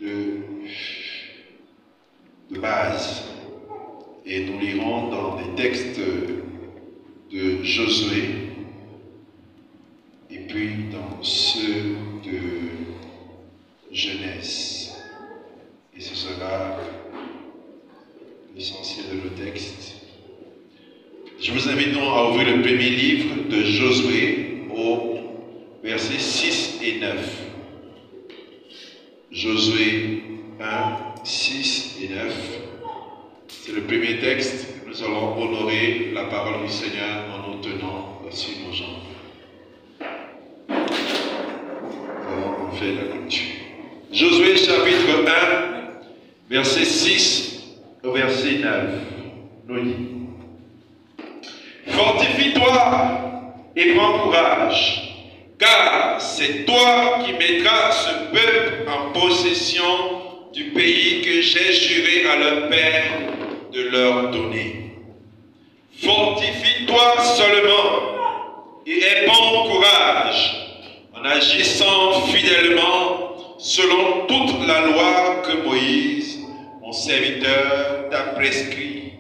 de base. Et nous lirons dans les textes de Josué et puis dans ceux de Genèse. Et ce sera l'essentiel de nos textes. Je vous invite donc à ouvrir le premier livre de Josué au versets 6 et 9. Josué 1, 6 et 9. C'est le premier texte. Nous allons honorer la parole du Seigneur en nous tenant sur nos jambes. On fait la lecture. Josué chapitre 1, verset 6 au verset 9. Nous dit: Fortifie-toi et prends courage, car c'est toi qui mettras ce peuple en possession du pays que j'ai juré à leur père de leur donner. Fortifie-toi seulement et aie bon courage en agissant fidèlement selon toute la loi que Moïse, mon serviteur, t'a prescrit.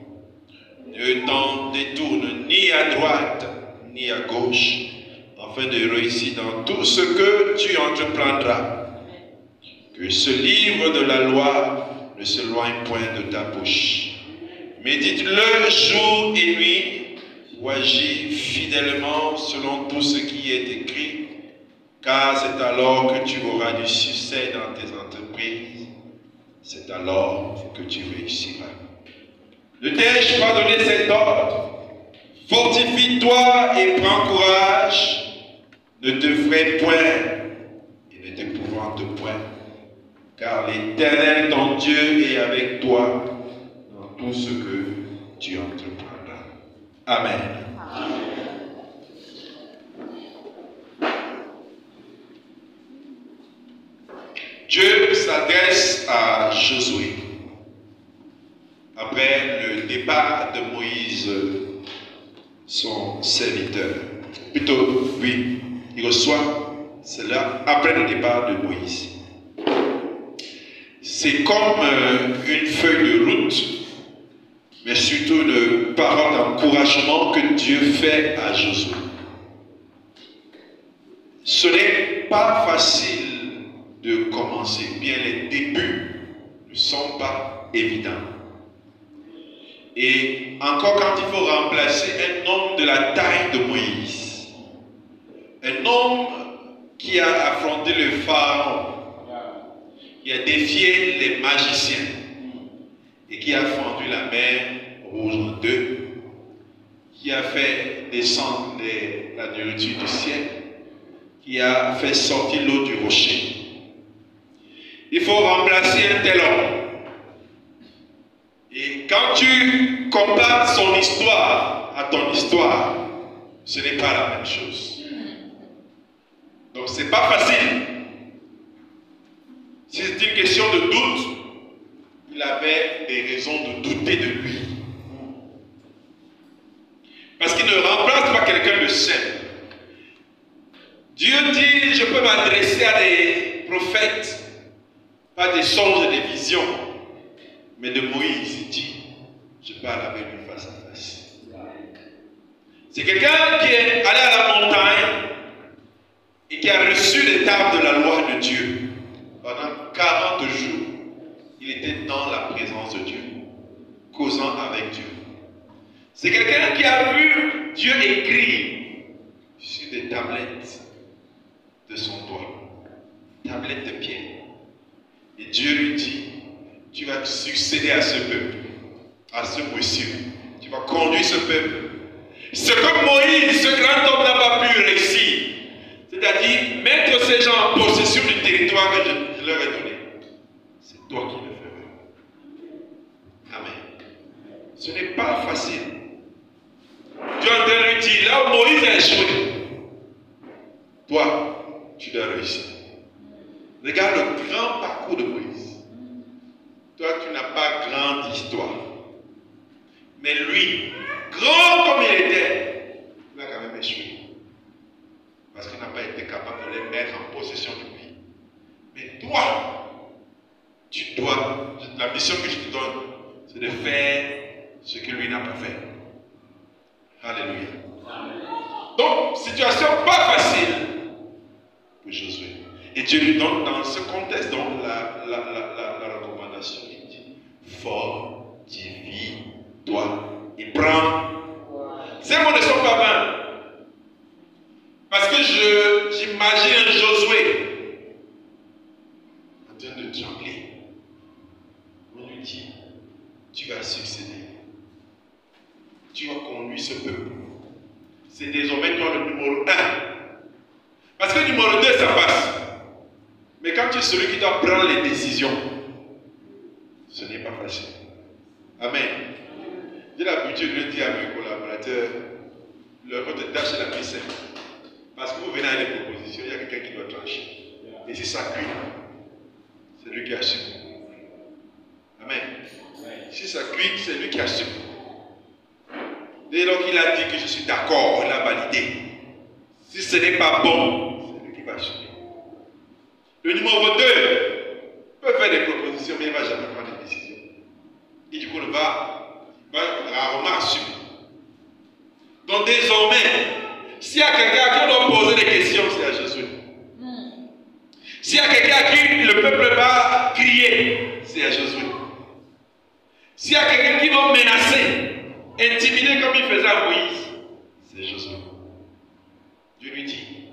Ne t'en détourne ni à droite ni à gauche, afin de réussir dans tout ce que tu entreprendras. Que ce livre de la loi ne s'éloigne point de ta bouche. Médite-le jour et nuit pour agir fidèlement selon tout ce qui est écrit, car c'est alors que tu auras du succès dans tes entreprises. C'est alors que tu réussiras. Ne t'ai-je pas donné cet ordre? Fortifie-toi et prends courage. Ne te ferai point et ne t'épouvante point, car l'Éternel ton Dieu est avec toi dans tout ce que tu entreprendras. Amen. Amen. Dieu s'adresse à Josué après le départ de Moïse, son serviteur. Plutôt, oui, il reçoit cela après le départ de Moïse. C'est comme une feuille de route, mais surtout une parole d'encouragement que Dieu fait à Josué. Ce n'est pas facile de commencer, bien les débuts ne sont pas évidents. Et encore quand il faut remplacer un homme de la taille de Moïse, un homme qui a affronté le pharaon, qui a défié les magiciens et qui a fendu la mer Rouge en deux, qui a fait descendre la nourriture du ciel, qui a fait sortir l'eau du rocher. Il faut remplacer un tel homme. Et quand tu compares son histoire à ton histoire, ce n'est pas la même chose. Donc ce n'est pas facile. Si c'est une question de doute, il avait des raisons de douter de lui. Parce qu'il ne remplace pas quelqu'un de simple. Dieu dit, je peux m'adresser à des prophètes, pas des songes et des visions. Mais de Moïse, il dit, je parle avec lui face à face. C'est quelqu'un qui est allé à la montagne et qui a reçu les tables de la loi de Dieu. Pendant 40 jours, il était dans la présence de Dieu, causant avec Dieu. C'est quelqu'un qui a vu Dieu écrire sur des tablettes de son doigt, tablettes de pierre. Et Dieu lui dit, tu vas succéder à ce peuple, à ce monsieur. Tu vas conduire ce peuple. Ce que Moïse, ce grand homme n'a pas pu réussir, c'est-à-dire mettre ces gens en possession du territoire que je leur ai donné. C'est toi qui le feras. Amen. Ce n'est pas facile. Dieu est en train de lui dire, là où Moïse a échoué, toi, tu dois réussir. Regarde le grand parcours de Moïse. Toi, tu n'as pas grande histoire. Mais lui, grand comme il était, il a quand même échoué. Parce qu'il n'a pas été capable de les mettre en possession du pays. Mais toi, la mission que je te donne, c'est de faire ce que lui n'a pas fait. Alléluia. Donc, situation pas facile pour Josué. Et Dieu lui donne dans ce contexte donc, la recommandation. Il dit, fortifie-toi et prends. Ces mots ne sont pas vains. Parce que j'imagine Josué en train de trembler. On lui dit, tu vas succéder. Tu vas conduire ce peuple. C'est désormais toi le numéro 1. Parce que le numéro 2, ça passe. Mais quand tu es celui qui doit prendre les décisions, ce n'est pas facile. Amen. J'ai l'habitude de dire à mes collaborateurs, votre tâche est la plus simple. Parce que vous venez avec des propositions, il y a quelqu'un qui doit trancher. Et si ça cuit, c'est lui qui assume. Amen. Si ça cuit, c'est lui qui assume. Dès lors qu'il a dit que je suis d'accord, il a validé. Si ce n'est pas bon, c'est lui qui va assumer. Le numéro 2 peut faire des propositions, mais il ne va jamais prendre des décisions. Et du coup, il va rarement assumer. Donc désormais, s'il y a quelqu'un à qui on doit poser des questions, c'est à Jésus. S'il y a quelqu'un à qui le peuple va crier, c'est à Jésus. S'il y a quelqu'un qui va menacer, intimider comme il faisait à Moïse, c'est Jésus. Dieu lui dit,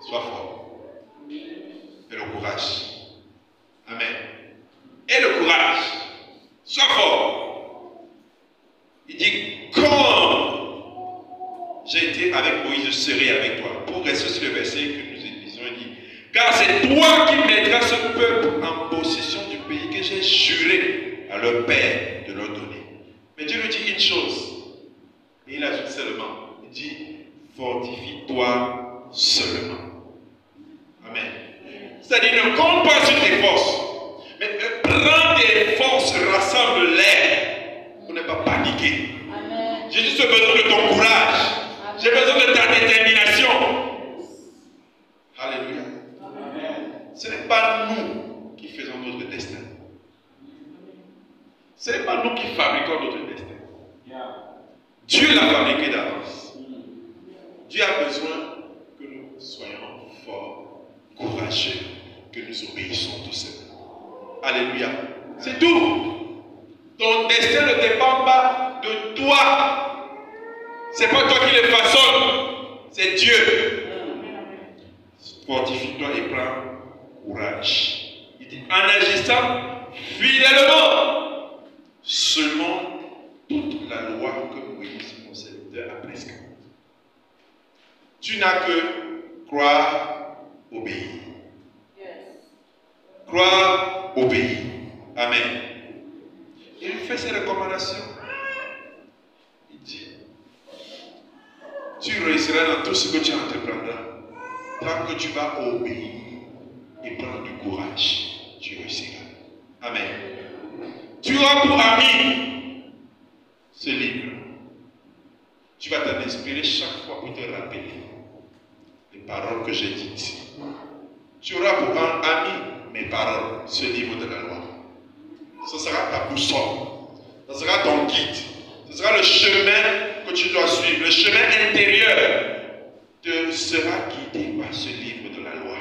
sois fort. Et le courage. Amen. Et le courage. Sois fort. Il dit, quand j'ai été avec Moïse, je serai avec toi. Pour rester sur le verset que nous lisons, il dit, car c'est toi qui mettras ce peuple en possession du pays que j'ai juré à leur père de leur donner. Mais Dieu lui dit une chose. Et il ajoute seulement. Il dit, fortifie-toi seulement. Amen. C'est-à-dire, ne compte pas sur tes forces. Mais prends tes forces, rassemble-les pour ne pas paniquer. Amen. J'ai juste besoin de ton courage. Amen. J'ai besoin de ta détermination. Alléluia. Amen. Ce n'est pas nous qui faisons notre destin. Ce n'est pas nous qui fabriquons notre destin. Dieu l'a fabriqué d'avance. Dieu a besoin que nous soyons forts, courageux, que nous obéissons tout simplement. Alléluia. C'est tout. Ton destin ne dépend pas de toi. Ce n'est pas toi qui le façonne. C'est Dieu. Fortifie-toi et prends courage. Il dit, en agissant fidèlement, selon toute la loi que Moïse, mon serviteur, a prescrite. Tu n'as que croire, obéir. Croire, obéir. Amen. Il fait ses recommandations. Il dit, tu réussiras dans tout ce que tu entreprendras. Tant que tu vas obéir et prendre du courage, tu réussiras. Amen. Tu auras pour ami ce livre. Tu vas t'en inspirer chaque fois pour te rappeler les paroles que j'ai dites. Tu auras pour ami mes paroles, ce livre de la loi. Ce sera ta boussole. Ce sera ton guide. Ce sera le chemin que tu dois suivre. Le chemin intérieur te sera guidé par ce livre de la loi.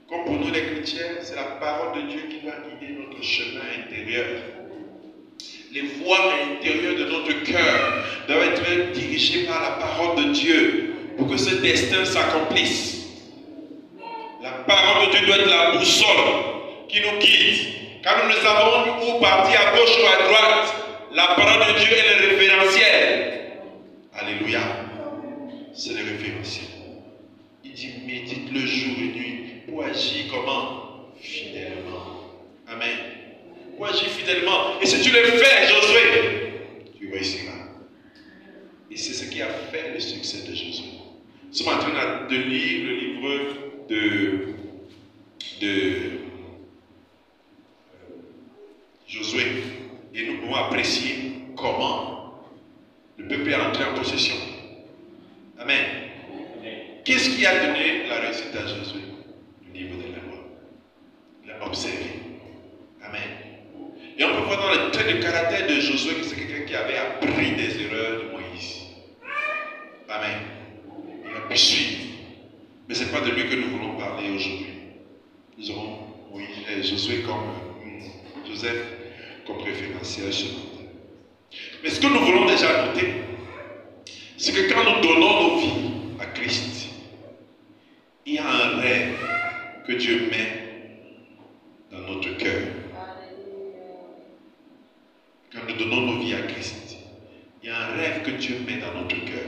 Comme pour nous les chrétiens, c'est la parole de Dieu qui doit guider notre chemin intérieur. Les voies intérieures de notre cœur doivent être dirigées par la parole de Dieu pour que ce destin s'accomplisse. La parole de Dieu doit être la boussole qui nous guide. Quand nous ne savons où partir, à gauche ou à droite, la parole de Dieu est le référentiel. Alléluia. C'est le référentiel. Il dit, médite le jour et nuit pour agir comment? Fidèlement. Amen. Pour agir fidèlement. Et si tu le fais, Josué, tu réussiras. Et c'est ce qui a fait le succès de Josué. Nous sommes en train de lire le livre de Josué. Et nous pouvons apprécier comment le peuple est entré en possession. Amen. Qu'est-ce qui a donné la réussite à Josué? Le livre de la loi. Il a observé. dans le trait de caractère de Josué que c'est quelqu'un qui avait appris des erreurs de Moïse. Amen. Il a pu suivre. Mais ce n'est pas de lui que nous voulons parler aujourd'hui. Nous aurons Josué comme Joseph comme référentiel ce matin. Mais ce que nous voulons déjà noter, c'est que quand nous donnons nos vies à Christ, il y a un rêve que Dieu met dans notre cœur. Quand nous donnons nos vies à Christ, il y a un rêve que Dieu met dans notre cœur,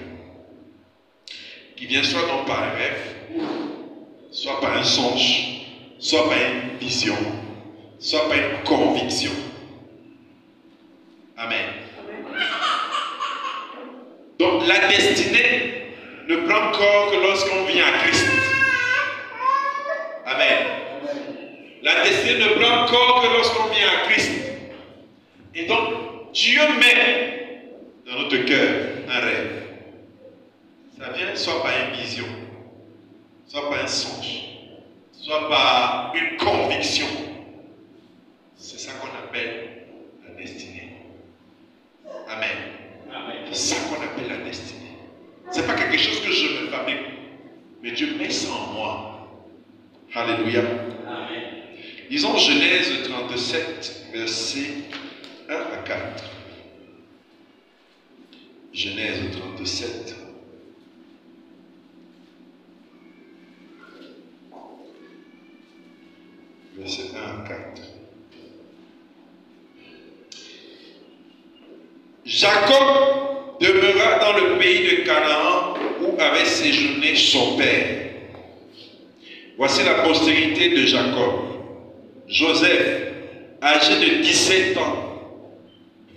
qui vient soit non par un rêve, soit par un songe, soit par une vision, soit par une conviction. Amen. Donc la destinée ne prend corps que lorsqu'on vient à Christ. Amen. La destinée ne prend corps que lorsqu'on vient à Christ. Et donc Dieu met dans notre cœur un rêve. Ça vient soit par une vision, soit par un songe, soit par une conviction. C'est ça qu'on appelle la destinée. Amen. C'est ça qu'on appelle la destinée. Ce n'est pas quelque chose que je me fabrique, mais Dieu met ça en moi. Alléluia. Amen. Lisons Genèse 37, versets 1 à 4. Genèse 37. Verset 1 à 4. Jacob demeura dans le pays de Canaan où avait séjourné son père. Voici la postérité de Jacob. Joseph, âgé de 17 ans,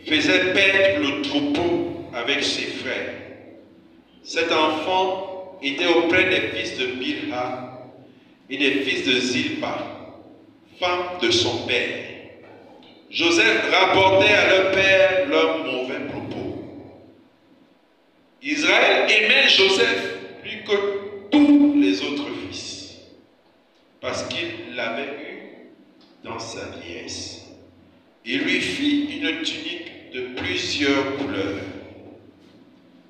faisait paître le troupeau avec ses frères. Cet enfant était auprès des fils de Bilha et des fils de Zilpa, femme de son père. Joseph rapportait à leur père leurs mauvais propos. Israël aimait Joseph plus que tous les autres fils, parce qu'il l'avait eu dans sa vieillesse. Il lui fit une tunique de plusieurs couleurs.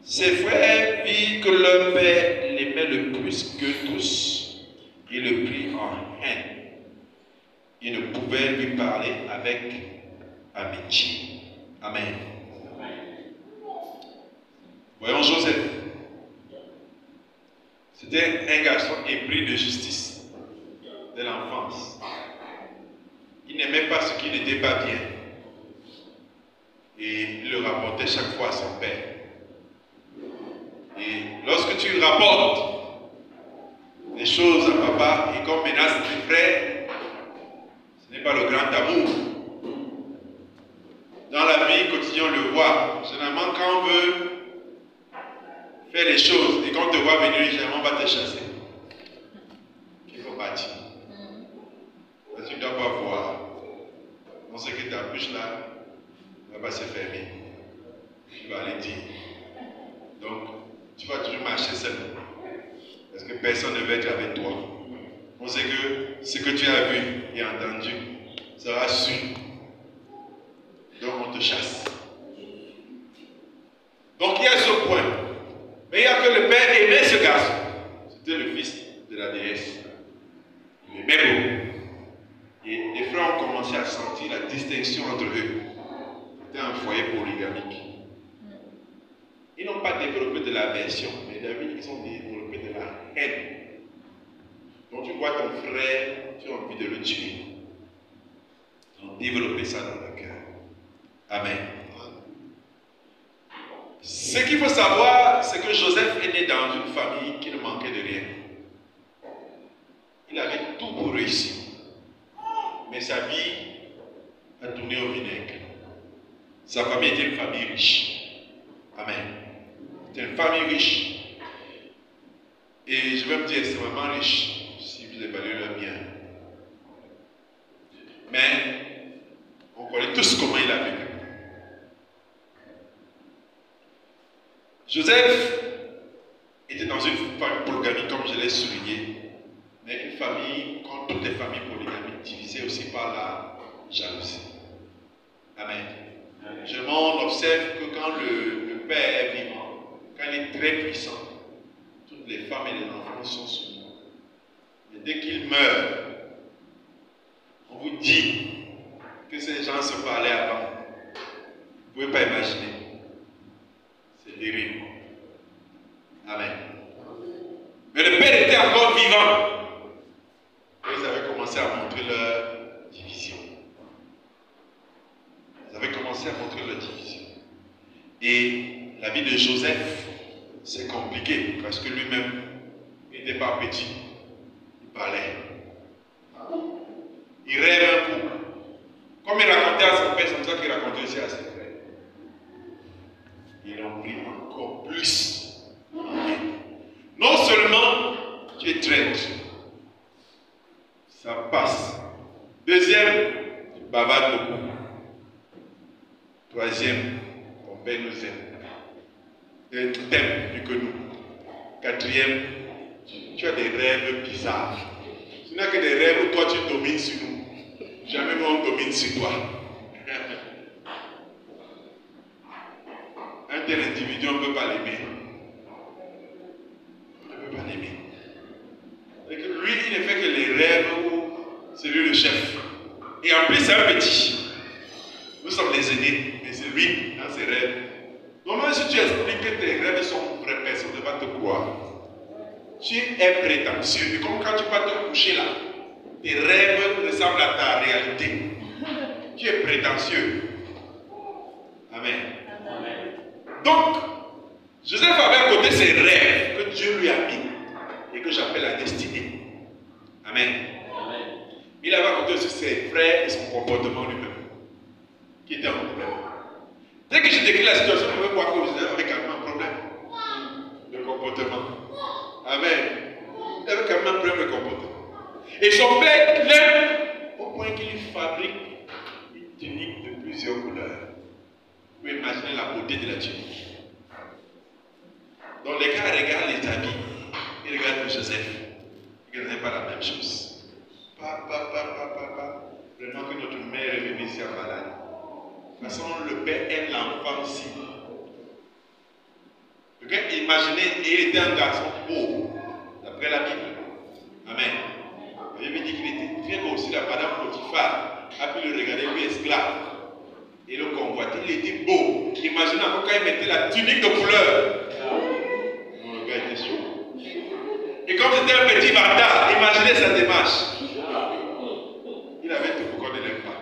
Ses frères virent que leur père l'aimait le plus que tous. Il le prit en haine. Il ne pouvait lui parler avec amitié. Amen. Voyons Joseph. C'était un garçon épris de justice de l'enfance. Il n'aimait pas ce qui n'était pas bien. Et il le rapportait chaque fois à son père. Et lorsque tu rapportes des choses à papa et qu'on menace tes frères, ce n'est pas le grand amour. Dans la vie quotidienne, on le voit. Généralement, quand on veut faire les choses et qu'on te voit venir, généralement, on va te chasser. Il faut partir. Parce que tu ne dois pas voir. On sait que ta bouche là ne va pas se fermer. Tu vas aller dire. Donc, tu vas toujours marcher seul. Parce que personne ne veut être avec toi. On sait que ce que tu as vu et entendu sera su. Donc on te chasse. Donc il y a ce point. Mais il y a que le père aimait ce garçon. C'était le fils de la déesse. Il aimait beaucoup. Et les frères ont commencé à sentir la distinction entre eux. C'était un foyer polygamique. Ils n'ont pas développé de l'aversion, mais ils ont développé de la haine. Donc tu vois ton frère, tu as envie de le tuer. Ils ont développé ça dans le cœur. Amen. Ce qu'il faut savoir, c'est que Joseph est né dans une famille qui ne manquait de rien. Il avait tout pour réussir. Mais sa vie a tourné au vinaigre. Sa famille était une famille riche. Amen. C'était une famille riche. Et je vais me dire extrêmement riche, si vous évaluez le bien. Mais on connaît tous comment il a vécu. Joseph était dans une famille polygamie, comme je l'ai souligné, mais une famille, comme toutes les familles polygamiques, divisée aussi par la jalousie. Amen. On observe que quand le Père est vivant, quand il est très puissant, toutes les femmes et les enfants sont sous nous. Mais dès qu'il meurt, on vous dit que ces gens se parlaient avant. Vous ne pouvez pas imaginer. C'est terrible. Amen. Mais le Père était encore vivant. Et ils avaient commencé à montrer leur division. Ils avaient commencé à montrer leur division. Et la vie de Joseph, c'est compliqué parce que lui-même, il n'était pas petit. Il parlait. Il rêve un coup. Comme il racontait à son père, c'est comme ça qu'il racontait aussi à ses frères. Ils l'ont pris encore plus. Non seulement tu es traître, ça passe. Deuxième, tu bavardes beaucoup. Troisième, ton père nous aime. T'aime plus que nous. Quatrième, tu as des rêves bizarres. Tu n'as que des rêves où toi tu domines sur nous. Jamais nous on domine sur toi. Un tel individu, on ne peut pas l'aimer. On ne peut pas l'aimer. Lui, il ne fait que les rêves où c'est lui le chef. Et en plus, c'est un petit. Nous sommes les aînés, mais c'est lui dans ses rêves. Normalement, si tu expliques que tes rêves sont vraies, personne ne va te croire. Tu es prétentieux. Et comme quand tu vas te coucher là, tes rêves ressemblent à ta réalité. Tu es prétentieux. Amen. Amen. Donc, Joseph avait à côté ses rêves que Dieu lui a mis et que j'appelle la destinée. Amen. Amen. Il avait à côté aussi ses frères et son comportement lui-même, qui était un problème. Dès que j'ai décrit la situation, je pouvais voir que Joseph avait quand même un problème de comportement. Amen. Il avait quand même un problème de comportement. Et son père l'aime au point qu'il lui fabrique une tunique de plusieurs couleurs. Vous pouvez imaginer la beauté de la tunique. Donc les gars regardent les habits, ils regardent Joseph. Ils ne regardent pas la même chose. Vraiment que notre mère est venue ici à malade. De toute façon, le père aime l'enfant aussi. Okay? Imaginez, il était un garçon beau, d'après la Bible. Amen. Il avait dit qu'il était très beau aussi. La madame Potiphar a pu le regarder, lui esclave. Et le convoiter, il était beau. Imaginez encore quand il mettait la tunique de couleur. Le gars était chaud. Et comme c'était un petit bâtard, imaginez sa démarche. Il avait tout pour qu'on ne l'aime pas.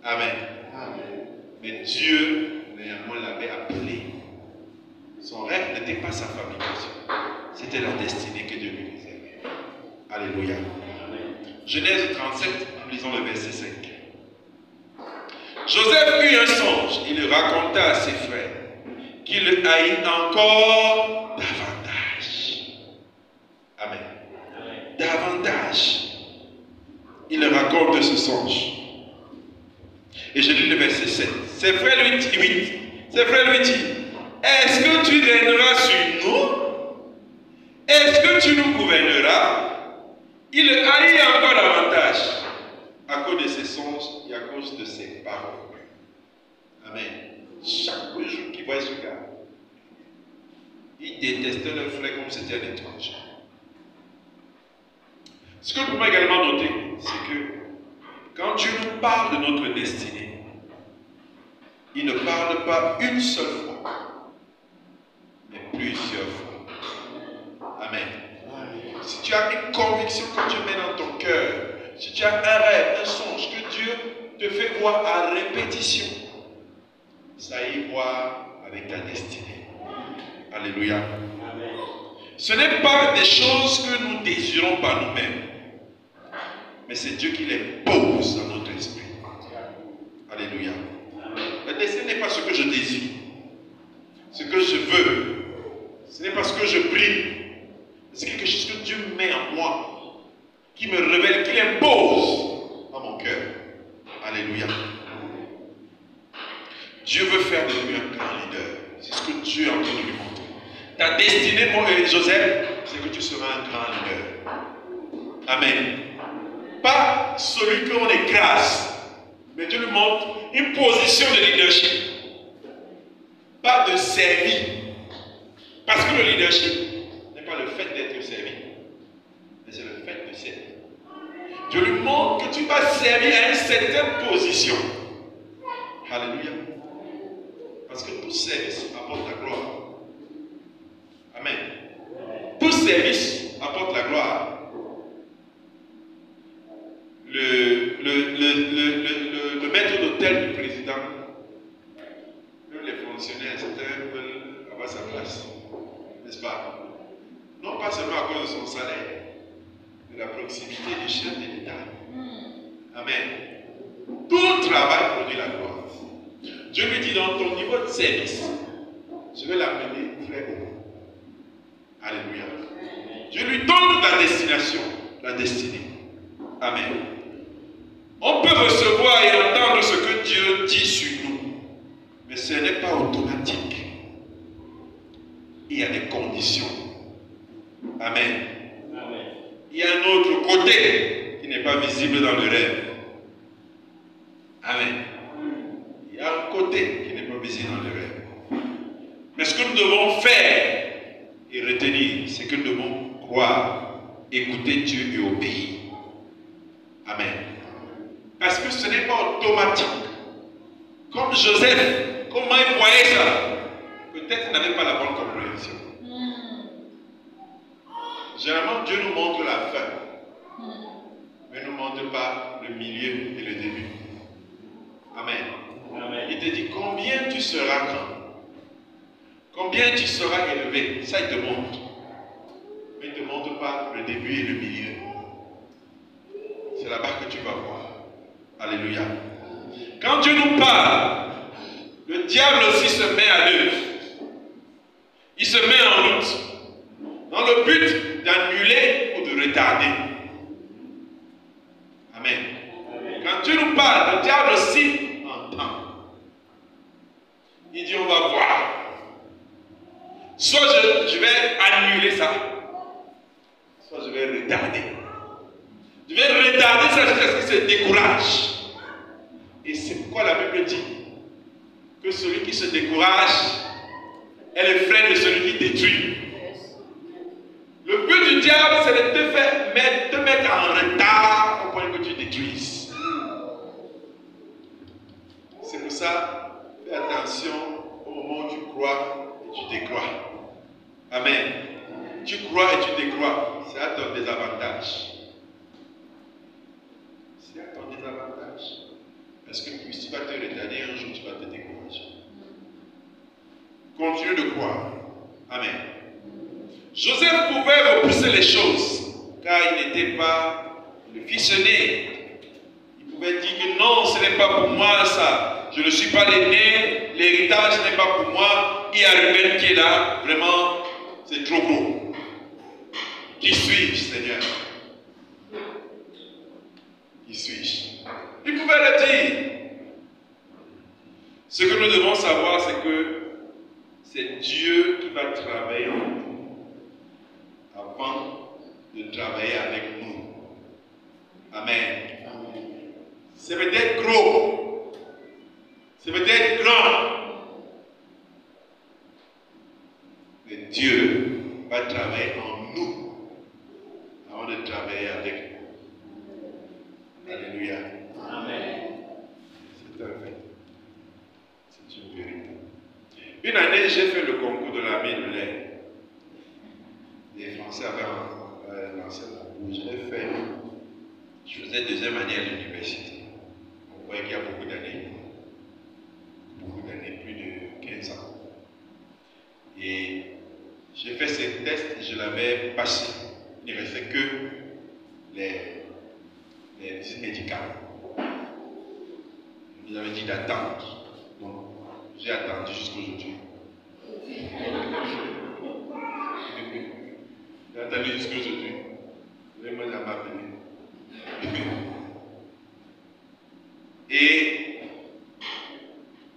Amen. Mais Dieu, néanmoins, l'avait appelé. Son rêve n'était pas sa fabrication. C'était la destinée que Dieu lui réservait. Alléluia. Genèse 37, nous lisons le verset 5. Joseph eut un songe. Il le raconta à ses frères, qui le haït encore davantage. Amen. Davantage. Il raconte ce songe. Et je lis le verset 7. Ses frères lui disent, est-ce que tu régneras sur nous? Est-ce que tu nous gouverneras? Il le haït encore davantage à cause de ses songes et à cause de ses paroles. Amen. Chaque jour qu'il voit ce gars, il détestait le frère comme c'était un étranger. Ce que nous pouvons également noter, c'est que quand Dieu nous parle de notre destinée, il ne parle pas une seule fois, mais plusieurs fois. Amen. Si tu as une conviction que Dieu met dans ton cœur, si tu as un rêve, un songe que Dieu te fait voir à répétition, ça a y voir avec ta destinée. Alléluia. Amen. Ce n'est pas des choses que nous désirons par nous-mêmes, mais c'est Dieu qui les pose dans notre esprit. Alléluia. La destinée n'est pas ce que je désire, ce que je veux. Ce n'est pas ce que je prie. C'est quelque chose que Dieu met en moi, qui me révèle, qui l'impose dans mon cœur. Alléluia. Dieu veut faire de lui un grand leader. C'est ce que Dieu est en train de lui montrer. Ta destinée, mon Joseph, c'est que tu seras un grand leader. Amen. Pas celui qu'on écrase, Mais Dieu lui montre une position de leadership. Pas de servi. Parce que le leadership n'est pas le fait d'être servi, mais c'est le fait de servir. Dieu lui montre que tu vas servir à une certaine position. Alléluia. Parce que tout service apporte la gloire. Amen. Tout service apporte la gloire. Le maître d'hôtel du président, même les fonctionnaires, certains veulent avoir sa place. N'est-ce pas? Non pas seulement à cause de son salaire, mais la proximité du chef de l'État. Amen. Tout travail produit la gloire. Dieu lui dit dans ton niveau de service, je vais l'amener très haut. Alléluia. Dieu lui donne la destination, la destinée. Amen. On peut recevoir et entendre ce que Dieu dit sur nous, mais ce n'est pas automatique. Il y a des conditions. Amen. Amen. Il y a un autre côté qui n'est pas visible dans le rêve. Amen. Il y a un côté qui n'est pas visible dans le rêve. Mais ce que nous devons faire et retenir, c'est que nous devons croire, écouter Dieu et obéir. Amen. Parce que ce n'est pas automatique. Comme Joseph, comment il voyait ça? Peut-être qu'il n'avait pas la bonne compréhension. Généralement, Dieu nous montre la fin, mais ne nous montre pas le milieu et le début. Amen. Amen. Il te dit combien tu seras grand, combien tu seras élevé. Ça, il te montre. Mais il ne te montre pas le début et le milieu. C'est là-bas que tu vas voir. Alléluia. Quand Dieu nous parle, le diable aussi se met à l'œuvre. Il se met en route dans le but d'annuler ou de retarder. Amen. Amen. Quand Dieu nous parle, le diable aussi entend. Il dit on va voir. Soit je vais annuler ça, soit je vais retarder. Je vais retarder ça jusqu'à ce qu'il se décourage. Et c'est pourquoi la Bible dit que celui qui se décourage est le frère de celui qui détruit. Le but du diable, c'est de te mettre en retard au point que tu détruises. C'est pour ça, fais attention au moment où tu crois et tu décrois. Amen. Tu crois et tu décrois. C'est à ton désavantage. C'est à ton désavantage. Parce que plus tu vas te retarder, un jour tu vas te décourager. Continue de croire. Amen. Joseph pouvait repousser les choses, car il n'était pas le fils aîné. Il pouvait dire que non, ce n'est pas pour moi ça. Je ne suis pas l'aîné, l'héritage n'est pas pour moi. Il y a Ruben qui est là, vraiment, c'est trop gros. Qui suis-je, Seigneur? Qui suis-je? Il pouvait le dire. Ce que nous devons savoir, c'est que c'est Dieu qui va travailler en nous avant de travailler avec nous. Amen. C'est peut-être gros, c'est peut-être grand, mais Dieu va travailler en nous avant de travailler avec nous. Alléluia. Amen. C'est un fait. C'est une vérité. Une année, j'ai fait le concours de l'armée de l'air. Les Français avaient lancé le concours. Je l'ai fait. Je faisais deuxième année à l'université. On voyait qu'il y a beaucoup d'années. Beaucoup d'années, plus de 15 ans. Et j'ai fait ces tests et je l'avais passé. Il ne restait que les visites médicales. Ils avaient dit d'attendre. Donc, j'ai attendu jusqu'aujourd'hui. J'ai attendu jusqu'aujourd'hui. Vraiment, il m'a appelé. Et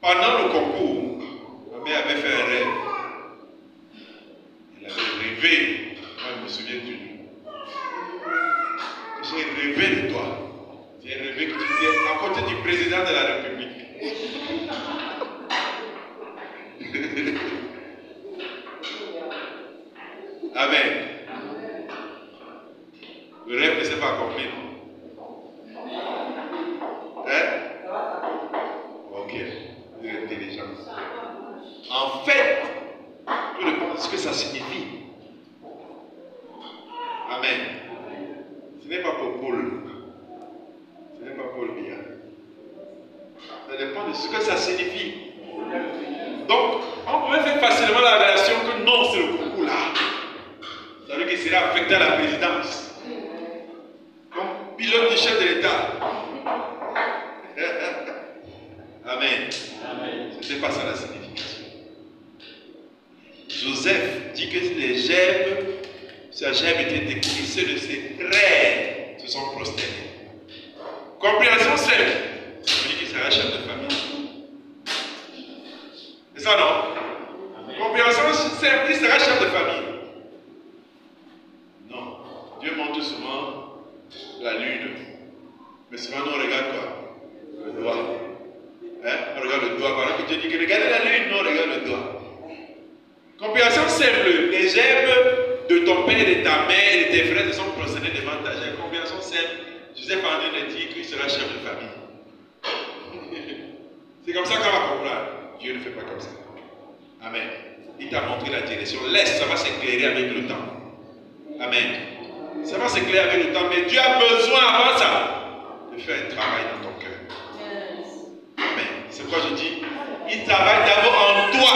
pendant le concours, ma mère avait fait un rêve. Elle avait rêvé, moi je me souviens de lui. J'ai rêvé de toi. J'ai rêvé que tu étais à côté du président de la République. Amen. Le rêve ne s'est pas accompli, non? Hein? Ok. Vous êtes intelligent. En fait, tout dépend de ce que ça signifie. Amen. Ce n'est pas pour Paul. Ce n'est pas Paul bien. Ça dépend de ce que ça signifie. Donc, on pouvait faire facilement la révélation que non, c'est le concours là. Ça veut dire qu'il sera affecté à la présidence. Comme pilote du chef de l'État. Amen. Ce n'est pas ça la signification. Joseph dit que les germes, sa germe était découverte, ceux de ses frères se sont prosternés. Compréhension simple. Ça veut dire qu'il sera chef de famille. C'est ça, non? Compréhension simple, il sera chef de famille. Non. Dieu montre souvent la lune. Mais souvent, nous, on regarde quoi? Le doigt. Hein? On regarde le doigt. Voilà que Dieu dit que regardez la lune, nous, on regarde le doigt. Compréhension simple. Les germes de ton père et de ta mère et de tes frères se sont procédés devant ta germe. Compréhension simple. Joseph a en train de dire qu'il sera chef de famille. C'est comme ça qu'on va comprendre. Dieu ne fait pas comme ça. Amen. Il t'a montré la direction. Laisse, ça va s'éclairer avec le temps. Amen. Ça va s'éclairer avec le temps, mais Dieu a besoin avant ça de faire un travail dans ton cœur. Amen. C'est pourquoi je dis, il travaille d'abord en toi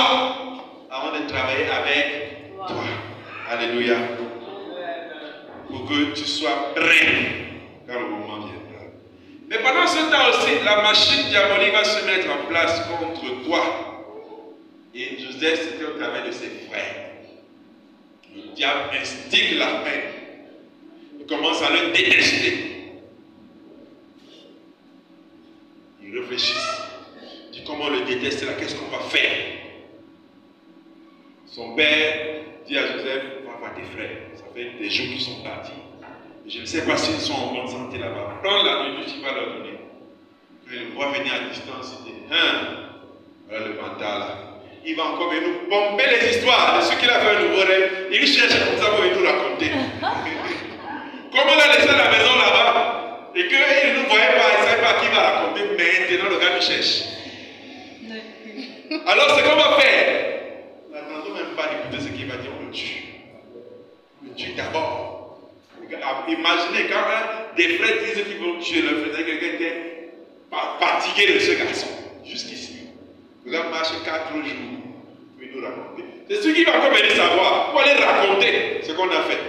avant de travailler avec toi. Alléluia. Pour que tu sois prêt quand le moment viendra. Mais pendant ce temps aussi, la machine diabolique va se mettre en place contre toi. Et Joseph, c'était au travers de ses frères. Le diable instigue la peine. Il commence à le détester. Il réfléchit. Il dit comment on le déteste là, qu'est-ce qu'on va faire? Son père dit à Joseph, va voir tes frères. Ça fait des jours qu'ils sont partis. Je ne sais pas s'ils sont en bonne santé là-bas. Prends la nourriture, tu vas leur donner. Quand il le voit venir à distance, il dit, voilà le mental là. Il va encore venir nous pomper les histoires de ce qu'il a fait un nouveau rêve. Il cherche comme ça pour venir nous raconter. Comme on a laissé la maison là-bas et qu'il ne nous voyait pas, il ne savait pas qui va raconter, maintenant le gars nous cherche. Alors c'est qu'on va faire. N'attendons même pas d'écouter ce qu'il va dire, on le tue. On le tue d'abord. Imaginez quand des frères disent qu'ils vont tuer leur frère, quelqu'un était fatigué de ce garçon. Jusqu'ici. Le gars marche 4 jours pour nous raconter. C'est ce qui va encore venir savoir. Pour aller raconter ce qu'on a fait.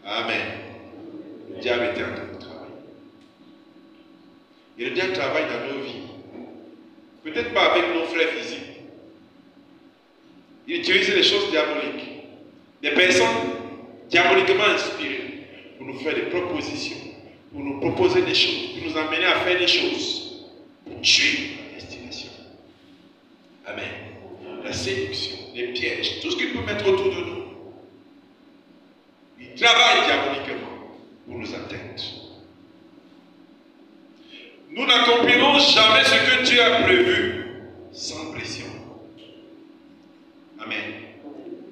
Amen. Le diable était en train de travailler. Et le diable travaille dans nos vies. Peut-être pas avec nos frères physiques. Il utilise les choses diaboliques. Des personnes diaboliquement inspirées pour nous faire des propositions, pour nous proposer des choses, pour nous amener à faire des choses, pour tuer la destination. Amen. La séduction, les pièges, tout ce qu'il peut mettre autour de nous. Il travaille diaboliquement pour nous atteindre. Nous n'accomplirons jamais ce que Dieu a prévu sans pression. Amen.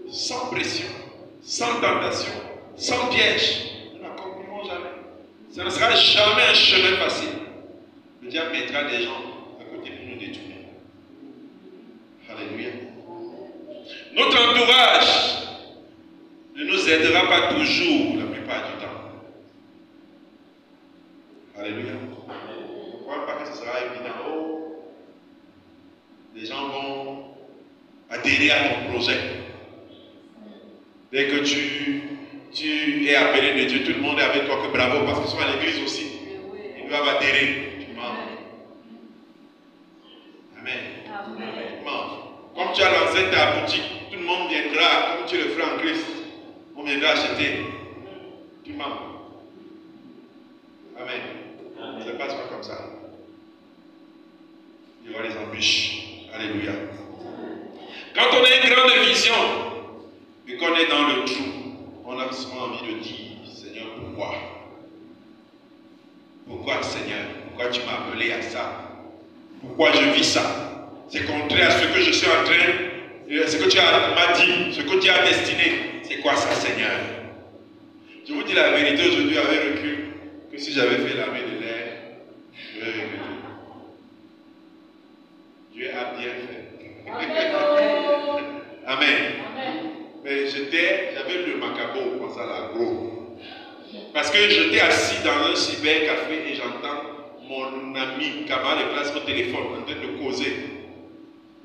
Sans pression, sans tentation, sans piège. Nous n'accomplirons jamais. Ça ne sera jamais un chemin facile. Le diable mettra des gens à côté pour nous détourner. Alléluia. Notre entourage ne nous aidera pas toujours la plupart du temps. Alléluia. Ne crois pas que ce sera évident. Oh, les gens vont adhérer à ton projet. Dès que tu es appelé de Dieu, tout le monde est avec toi, que bravo, parce qu'ils sont à l'église aussi. Ils doivent adhérer. Tu mens. Amen. Tu mens. Comme tu as lancé ta boutique, tout le monde viendra, comme tu le feras en Christ. On viendra acheter. Tu mens. Amen. Ça ne passe pas comme ça. Il y aura les embûches. Alléluia. Quand on a une grande vision et qu'on est dans le trou, on a souvent envie de dire, Seigneur, pourquoi? Pourquoi, Seigneur? Pourquoi tu m'as appelé à ça? Pourquoi je vis ça? C'est contraire à ce que je suis en train, ce que tu m'as dit, ce que tu as destiné. C'est quoi ça, Seigneur? Je vous dis la vérité aujourd'hui avec recul, que si j'avais fait l'armée de l'air, je vais regretter. Dieu a bien fait. Amen. Amen. Mais j'avais le macabo, comme ça, là, gros. Parce que j'étais assis dans un cybercafé et j'entends mon ami, camarade de classe au téléphone, en train de causer.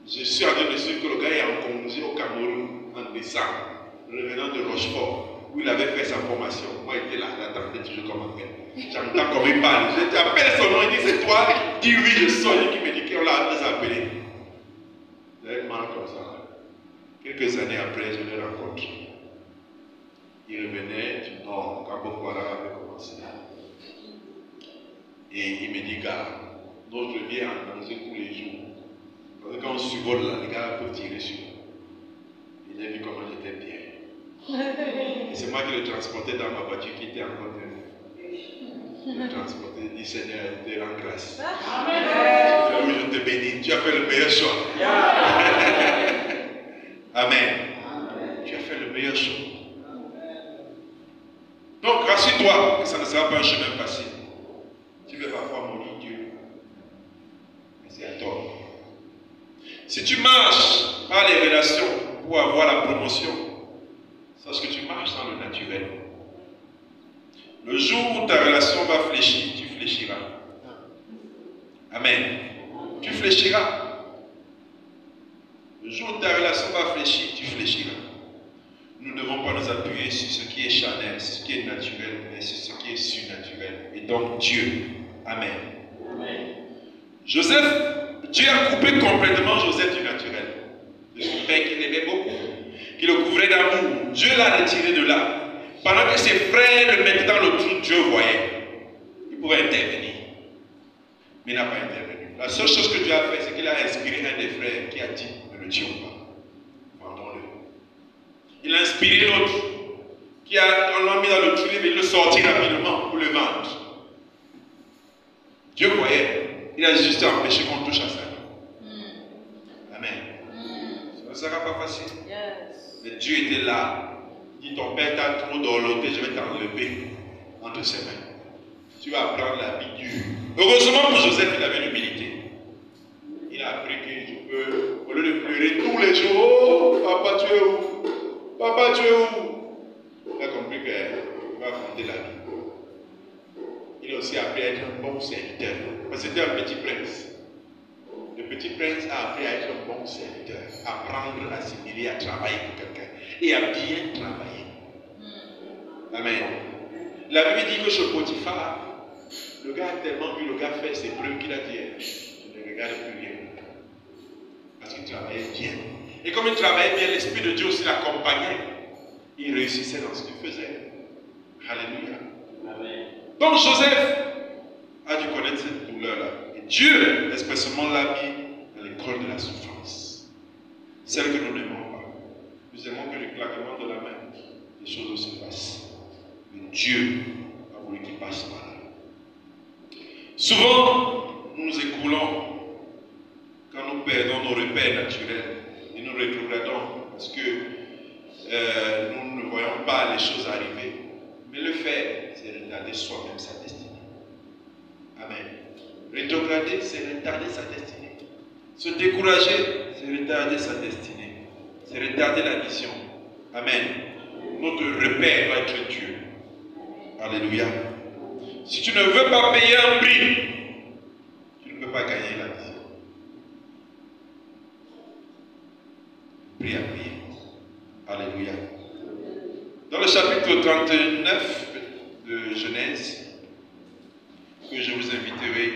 Je suis en train de suivre que le gars est en congé au Cameroun, en décembre, revenant de Rochefort, où il avait fait sa formation. Moi, j'étais là, j'attendais toujours comme un gars. J'entends comme il parle. J'appelle son nom, il dit c'est toi. Il dit oui, je sors. Il me dit qu'on l'a appelé. J'avais mal comme ça. Quelques années après, je le rencontre. Il revenait du nord, quand Boko Haram avait commencé. Et il me dit, gars, notre vie est en danger tous les jours. Parce que quand on survole là, les gars peuvent tirer sur nous. Il a vu comment j'étais bien. Et c'est moi qui le transportais dans ma voiture qui était encore neuve. Je le transportais, il dit, Seigneur, je te rends grâce. Amen. Je te bénis, tu as fait le meilleur choix. Amen. Tu as fait le meilleur choix. Donc, rassure-toi que ça ne sera pas un chemin facile. Tu veux parfois mourir Dieu. Mais c'est à toi. Si tu marches par les relations pour avoir la promotion, sache que tu marches dans le naturel. Le jour où ta relation va fléchir, tu fléchiras. Amen. Tu fléchiras. Le jour où ta relation va fléchir, tu fléchiras. Nous ne devons pas nous appuyer sur ce qui est charnel, sur ce qui est naturel, mais sur ce qui est surnaturel. Et donc Dieu. Amen. Amen. Joseph, Dieu a coupé complètement Joseph du naturel. De son père qu'il aimait beaucoup, qui le couvrait d'amour. Dieu l'a retiré de là. Pendant que ses frères le mettaient dans le trou, Dieu voyait. Il pouvait intervenir. Mais il n'a pas intervenu. La seule chose que Dieu a fait, c'est qu'il a inspiré un des frères qui a dit, ne le tuons pas. Vendons-le. Il a inspiré l'autre, qui on l'a mis dans le trou, mais il le sortit rapidement pour le vendre. Dieu voyait. Il a juste empêché qu'on touche à ça. Amen. Ça ne sera pas facile. Mais Dieu était là. Il dit, ton père t'a trop dorloté, je vais t'enlever entre ses mains. Tu vas apprendre la vie dure. Heureusement pour Joseph, il avait l'humilité. Il a appris que je peux, au lieu de pleurer tous les jours, oh, papa, tu es où? Papa, tu es où? Il a compris qu'il va affronter la vie. Il a aussi appris à être un bon serviteur. Parce que c'était un petit prince. Le petit prince a appris à être un bon serviteur, à apprendre, à assimiler, à travailler pour quelqu'un et à bien travailler. Amen. La Bible dit que chez Potiphar, le gars a tellement vu le gars faire ses preuves qu'il a dit, je ne regarde plus rien. Parce qu'il travaillait bien. Et comme il travaillait bien, l'Esprit de Dieu aussi l'accompagnait. Il réussissait dans ce qu'il faisait. Alléluia. Amen. Donc Joseph a dû connaître cette douleur-là. Et Dieu, expressément, l'a mis dans l'école de la souffrance. Celle que nous n'aimons pas. Nous aimons que le claquement de la main, les choses se fassent. Mais Dieu a voulu qu'il passe par là. Souvent, nous nous écoulons quand nous perdons nos repères naturels et nous rétrogradons parce que nous ne voyons pas les choses arriver. Mais le faire, c'est retarder soi-même sa destinée. Amen. Rétrograder, c'est retarder sa destinée. Se décourager, c'est retarder sa destinée. C'est retarder la vision. Amen. Notre repère doit être Dieu. Alléluia. Si tu ne veux pas payer un prix, tu ne peux pas gagner la vision. Prie à prier. Alléluia. Dans le chapitre 39 de Genèse, que je vous inviterai